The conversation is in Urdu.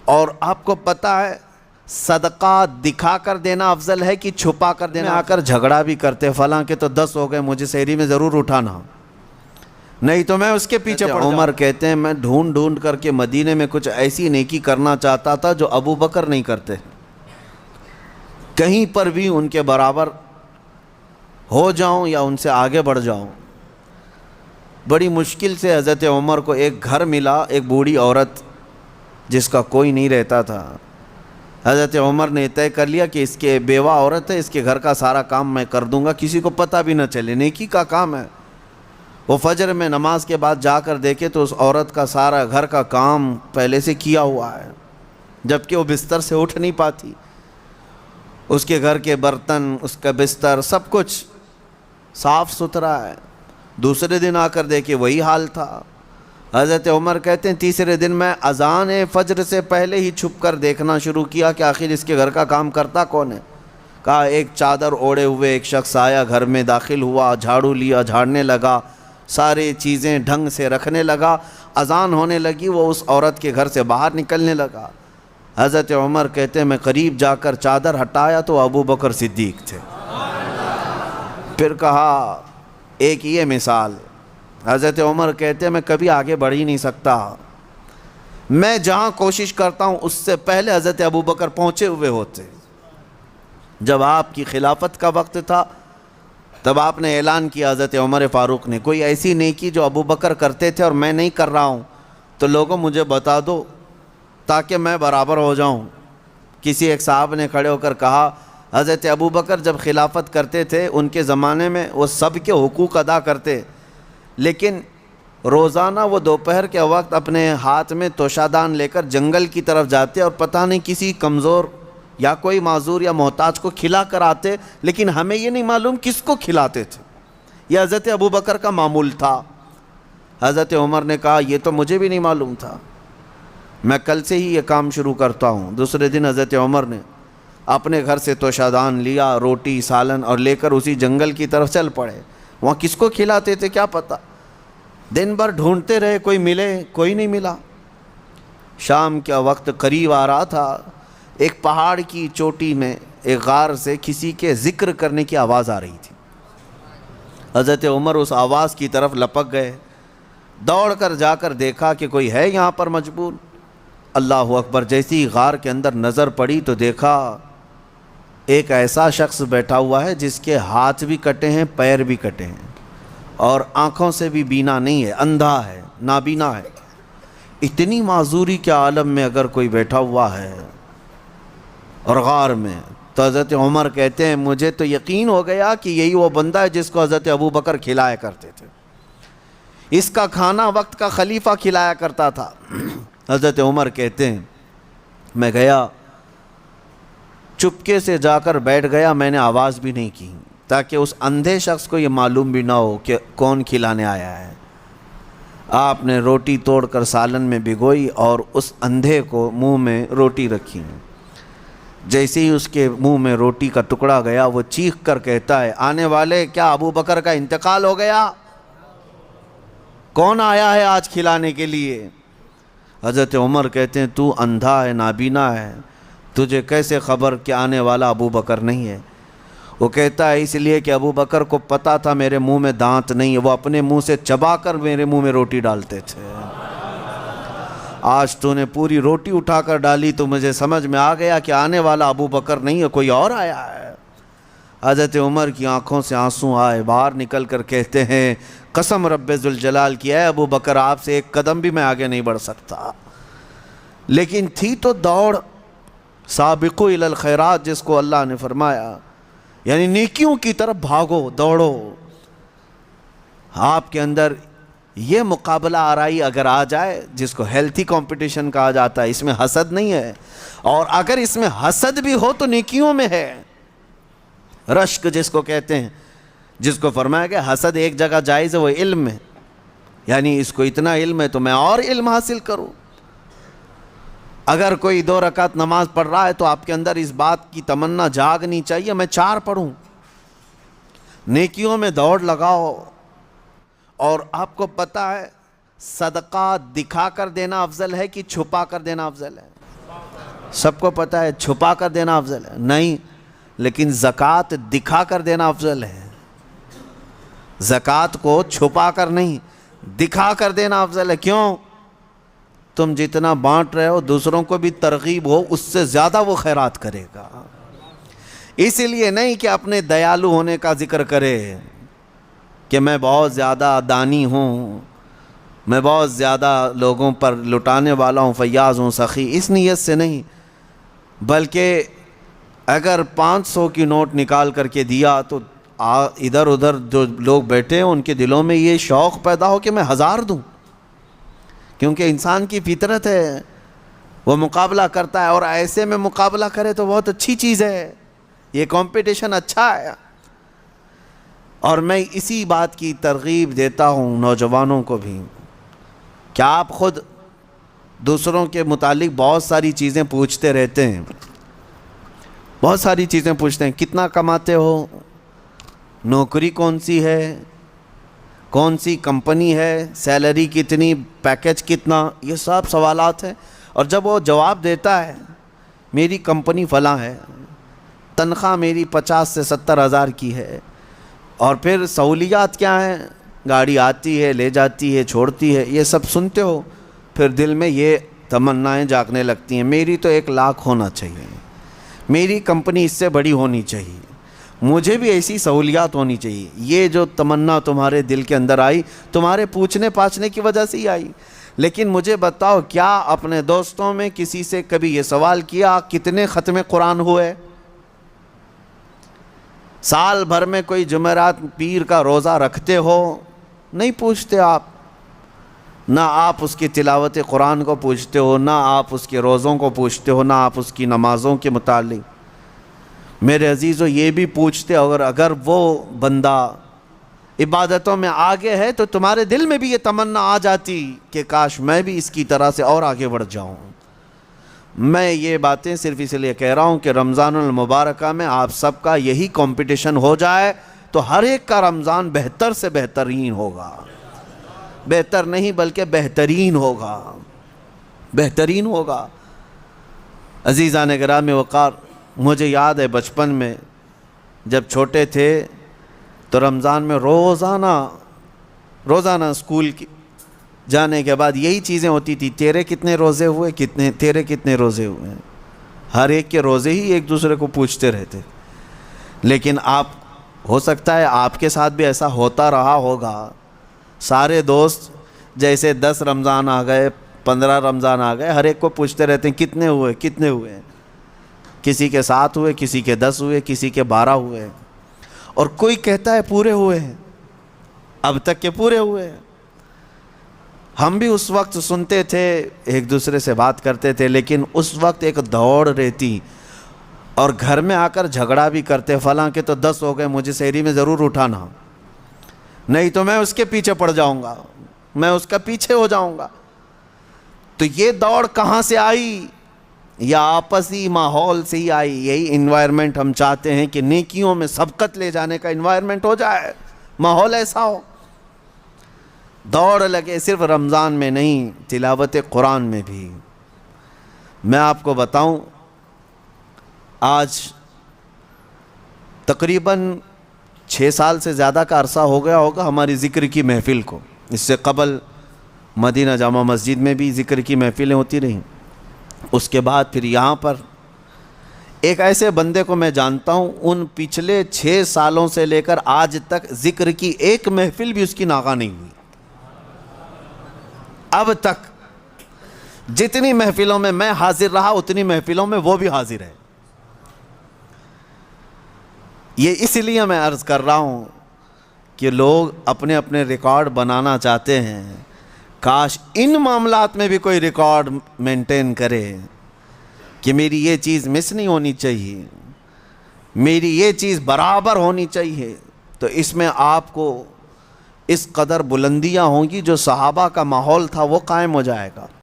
اور آپ کو پتہ ہے صدقہ دکھا کر دینا افضل ہے کہ چھپا کر دینا؟ آ کر جھگڑا بھی کرتے، فلاں کے تو 10 ہو گئے، مجھے سحری میں ضرور اٹھانا، نہیں تو میں اس کے پیچھے پڑ جاؤں۔ عمر کہتے ہیں میں ڈھونڈ ڈھونڈ کر کے مدینے میں کچھ ایسی نیکی کرنا چاہتا تھا جو ابو بکر نہیں کرتے، کہیں پر بھی ان کے برابر ہو جاؤں یا ان سے آگے بڑھ جاؤں۔ بڑی مشکل سے حضرت عمر کو ایک گھر ملا، ایک بوڑھی عورت جس کا کوئی نہیں رہتا تھا۔ حضرت عمر نے طے کر لیا کہ اس کے بیوہ عورت ہے، اس کے گھر کا سارا کام میں کر دوں گا، کسی کو پتہ بھی نہ چلے، نیکی کا کام ہے۔ وہ فجر میں نماز کے بعد جا کر دیکھے تو اس عورت کا سارا گھر کا کام پہلے سے کیا ہوا ہے، جبکہ وہ بستر سے اٹھ نہیں پاتی۔ اس کے گھر کے برتن، اس کا بستر، سب کچھ صاف ستھرا ہے۔ دوسرے دن آ کر دیکھے وہی حال تھا۔ حضرت عمر کہتے ہیں تیسرے دن میں اذان فجر سے پہلے ہی چھپ کر دیکھنا شروع کیا کہ آخر اس کے گھر کا کام کرتا کون ہے۔ کہا ایک چادر اوڑھے ہوئے ایک شخص آیا، گھر میں داخل ہوا، جھاڑو لیا، جھاڑنے لگا، ساری چیزیں ڈھنگ سے رکھنے لگا۔ اذان ہونے لگی، وہ اس عورت کے گھر سے باہر نکلنے لگا۔ حضرت عمر کہتے ہیں میں قریب جا کر چادر ہٹایا تو ابو بکر صدیق تھے۔ پھر کہا ایک یہ مثال، حضرت عمر کہتے ہیں میں کبھی آگے بڑھ ہی نہیں سکتا، میں جہاں کوشش کرتا ہوں اس سے پہلے حضرت ابو بکر پہنچے ہوئے ہوتے۔ جب آپ کی خلافت کا وقت تھا تب آپ نے اعلان کیا، حضرت عمر فاروق نے، کوئی ایسی نیکی جو ابو بکر کرتے تھے اور میں نہیں کر رہا ہوں تو لوگوں مجھے بتا دو تاکہ میں برابر ہو جاؤں۔ کسی ایک صاحب نے کھڑے ہو کر کہا حضرت ابو بکر جب خلافت کرتے تھے ان کے زمانے میں وہ سب کے حقوق ادا کرتے، لیکن روزانہ وہ دوپہر کے وقت اپنے ہاتھ میں توشادان لے کر جنگل کی طرف جاتے اور پتہ نہیں کسی کمزور یا کوئی معذور یا محتاج کو کھلا کر آتے، لیکن ہمیں یہ نہیں معلوم کس کو کھلاتے تھے۔ یہ حضرت ابو بکر کا معمول تھا۔ حضرت عمر نے کہا یہ تو مجھے بھی نہیں معلوم تھا، میں کل سے ہی یہ کام شروع کرتا ہوں۔ دوسرے دن حضرت عمر نے اپنے گھر سے توشادان لیا، روٹی سالن، اور لے کر اسی جنگل کی طرف چل پڑے۔ وہاں کس کو کھلاتے تھے کیا پتہ، دن بھر ڈھونڈتے رہے، کوئی ملے، کوئی نہیں ملا۔ شام کا وقت قریب آ رہا تھا، ایک پہاڑ کی چوٹی میں ایک غار سے کسی کے ذکر کرنے کی آواز آ رہی تھی۔ حضرت عمر اس آواز کی طرف لپک گئے، دوڑ کر جا کر دیکھا کہ کوئی ہے یہاں پر مجبور۔ اللہ اکبر، جیسی غار کے اندر نظر پڑی تو دیکھا ایک ایسا شخص بیٹھا ہوا ہے جس کے ہاتھ بھی کٹے ہیں، پیر بھی کٹے ہیں، اور آنکھوں سے بھی بینا نہیں ہے، اندھا ہے، نابینا ہے۔ اتنی معذوری کے عالم میں اگر کوئی بیٹھا ہوا ہے اور غار میں، تو حضرت عمر کہتے ہیں مجھے تو یقین ہو گیا کہ یہی وہ بندہ ہے جس کو حضرت ابو بکر کھلایا کرتے تھے، اس کا کھانا وقت کا خلیفہ کھلایا کرتا تھا۔ حضرت عمر کہتے ہیں میں گیا، چپکے سے جا کر بیٹھ گیا، میں نے آواز بھی نہیں کی تاکہ اس اندھے شخص کو یہ معلوم بھی نہ ہو کہ کون کھلانے آیا ہے۔ آپ نے روٹی توڑ کر سالن میں بھگوئی اور اس اندھے کو منہ میں روٹی رکھی۔ جیسے ہی اس کے منہ میں روٹی کا ٹکڑا گیا وہ چیخ کر کہتا ہے آنے والے، کیا ابو بکر کا انتقال ہو گیا؟ کون آیا ہے آج کھلانے کے لیے؟ حضرت عمر کہتے ہیں تو اندھا ہے، نابینا ہے، تجھے کیسے خبر کہ آنے والا ابو بکر نہیں ہے؟ وہ کہتا ہے اس لیے کہ ابو بکر کو پتا تھا میرے منہ میں دانت نہیں ہے، وہ اپنے منہ سے چبا کر میرے منہ میں روٹی ڈالتے تھے۔ آج تو نے پوری روٹی اٹھا کر ڈالی تو مجھے سمجھ میں آ گیا کہ آنے والا ابو بکر نہیں ہے، کوئی اور آیا ہے۔ حضرت عمر کی آنکھوں سے آنسو آئے، باہر نکل کر کہتے ہیں قسم رب ذوالجلال کی ہے ابو بکر آپ سے ایک قدم بھی میں آگے نہیں بڑھ سکتا۔ لیکن تھی تو دوڑ، سابقوا الی الخیرات جس کو اللہ نے فرمایا، یعنی نیکیوں کی طرف بھاگو، دوڑو۔ آپ کے اندر یہ مقابلہ آرائی اگر آ جائے جس کو ہیلتھی کمپٹیشن کہا جاتا ہے، اس میں حسد نہیں ہے، اور اگر اس میں حسد بھی ہو تو نیکیوں میں ہے۔ رشک جس کو کہتے ہیں، جس کو فرمایا کہ حسد ایک جگہ جائز ہے وہ علم میں، یعنی اس کو اتنا علم ہے تو میں اور علم حاصل کروں۔ اگر کوئی 2 رکعت نماز پڑھ رہا ہے تو آپ کے اندر اس بات کی تمنا جاگنی چاہیے میں 4 پڑھوں۔ نیکیوں میں دوڑ لگاؤ، اور آپ کو پتہ ہے صدقہ دکھا کر دینا افضل ہے کہ چھپا کر دینا افضل ہے؟ سب کو پتہ ہے چھپا کر دینا افضل ہے نہیں، لیکن زکوٰۃ دکھا کر دینا افضل ہے۔ زکوٰۃ کو چھپا کر نہیں، دکھا کر دینا افضل ہے۔ کیوں؟ تم جتنا بانٹ رہے ہو دوسروں کو بھی ترغیب ہو، اس سے زیادہ وہ خیرات کرے گا۔ اسی لیے نہیں کہ اپنے دیالو ہونے کا ذکر کرے کہ میں بہت زیادہ دانی ہوں، میں بہت زیادہ لوگوں پر لٹانے والا ہوں، فیاض ہوں، سخی، اس نیت سے نہیں، بلکہ اگر 500 کی نوٹ نکال کر کے دیا تو ادھر ادھر جو لوگ بیٹھے ہیں ان کے دلوں میں یہ شوق پیدا ہو کہ میں 1000 دوں، کیونکہ انسان کی فطرت ہے، وہ مقابلہ کرتا ہے، اور ایسے میں مقابلہ کرے تو بہت اچھی چیز ہے، یہ کمپٹیشن اچھا ہے۔ اور میں اسی بات کی ترغیب دیتا ہوں نوجوانوں کو بھی، کہ آپ خود دوسروں کے متعلق بہت ساری چیزیں پوچھتے رہتے ہیں، بہت ساری چیزیں پوچھتے ہیں، کتنا کماتے ہو، نوکری کون سی ہے، کون سی کمپنی ہے، سیلری کتنی، پیکج کتنا، یہ سب سوالات ہیں۔ اور جب وہ جواب دیتا ہے میری کمپنی فلاں ہے، تنخواہ میری 50 سے 70 ہزار کی ہے، اور پھر سہولیات کیا ہیں، گاڑی آتی ہے، لے جاتی ہے، چھوڑتی ہے، یہ سب سنتے ہو، پھر دل میں یہ تمنائیں جاگنے لگتی ہیں، میری تو 1 لاکھ ہونا چاہیے، میری کمپنی اس سے بڑی ہونی چاہیے، مجھے بھی ایسی سہولیات ہونی چاہیے۔ یہ جو تمنا تمہارے دل کے اندر آئی تمہارے پوچھنے پاچھنے کی وجہ سے ہی آئی۔ لیکن مجھے بتاؤ، کیا اپنے دوستوں میں کسی سے کبھی یہ سوال کیا کتنے ختم قرآن ہوئے؟ سال بھر میں کوئی جمعرات پیر کا روزہ رکھتے ہو؟ نہیں پوچھتے آپ، نہ آپ اس کی تلاوت قرآن کو پوچھتے ہو، نہ آپ اس کے روزوں کو پوچھتے ہو، نہ آپ اس کی نمازوں کے متعلق۔ میرے عزیزو، یہ بھی پوچھتے، اگر وہ بندہ عبادتوں میں آگے ہے تو تمہارے دل میں بھی یہ تمنا آ جاتی کہ کاش میں بھی اس کی طرح سے اور آگے بڑھ جاؤں۔ میں یہ باتیں صرف اس لیے کہہ رہا ہوں کہ رمضان المبارکہ میں آپ سب کا یہی کمپٹیشن ہو جائے تو ہر ایک کا رمضان بہتر سے بہترین ہوگا، بہتر نہیں بلکہ بہترین ہوگا، بہترین ہوگا۔ عزیزان گرامی وقار، مجھے یاد ہے بچپن میں جب چھوٹے تھے تو رمضان میں روزانہ اسکول کی جانے کے بعد یہی چیزیں ہوتی تھی، تیرے کتنے روزے ہوئے، تیرے کتنے روزے ہوئے، ہر ایک کے روزے ہی ایک دوسرے کو پوچھتے رہتے۔ لیکن ہو سکتا ہے آپ کے ساتھ بھی ایسا ہوتا رہا ہوگا، سارے دوست جیسے 10 رمضان آ گئے، 15 رمضان آ گئے، ہر ایک کو پوچھتے رہتے ہیں کتنے ہوئے، کتنے ہوئے، کسی کے 7 ہوئے، کسی کے 10 ہوئے، کسی کے 12 ہوئے، اور کوئی کہتا ہے پورے ہوئے ہیں، اب تک کے پورے ہوئے ہیں۔ ہم بھی اس وقت سنتے تھے، ایک دوسرے سے بات کرتے تھے، لیکن اس وقت ایک دوڑ رہتی، اور گھر میں آ کر جھگڑا بھی کرتے، فلاں کے تو 10 ہو گئے، مجھے سحری میں ضرور اٹھانا، نہیں تو میں اس کے پیچھے پڑ جاؤں گا، میں اس کا پیچھے ہو جاؤں گا۔ تو یہ دوڑ کہاں سے آئی؟ یا آپسی ماحول سے ہی آئی۔ یہی انوائرمنٹ ہم چاہتے ہیں کہ نیکیوں میں سبقت لے جانے کا انوائرمنٹ ہو جائے، ماحول ایسا ہو، دوڑ لگے، صرف رمضان میں نہیں، تلاوت قرآن میں بھی۔ میں آپ کو بتاؤں، آج تقریباً 6 سال سے زیادہ کا عرصہ ہو گیا ہوگا ہماری ذکر کی محفل کو۔ اس سے قبل مدینہ جامع مسجد میں بھی ذکر کی محفلیں ہوتی رہیں، اس کے بعد پھر یہاں پر ایک ایسے بندے کو میں جانتا ہوں، ان پچھلے 6 سالوں سے لے کر آج تک ذکر کی ایک محفل بھی اس کی ناغہ نہیں ہوئی۔ اب تک جتنی محفلوں میں میں حاضر رہا اتنی محفلوں میں وہ بھی حاضر ہے۔ یہ اس لیے میں عرض کر رہا ہوں کہ لوگ اپنے اپنے ریکارڈ بنانا چاہتے ہیں، کاش ان معاملات میں بھی کوئی ریکارڈ مینٹین کرے کہ میری یہ چیز مس نہیں ہونی چاہیے، میری یہ چیز برابر ہونی چاہیے، تو اس میں آپ کو اس قدر بلندیاں ہوں گی، جو صحابہ کا ماحول تھا وہ قائم ہو جائے گا۔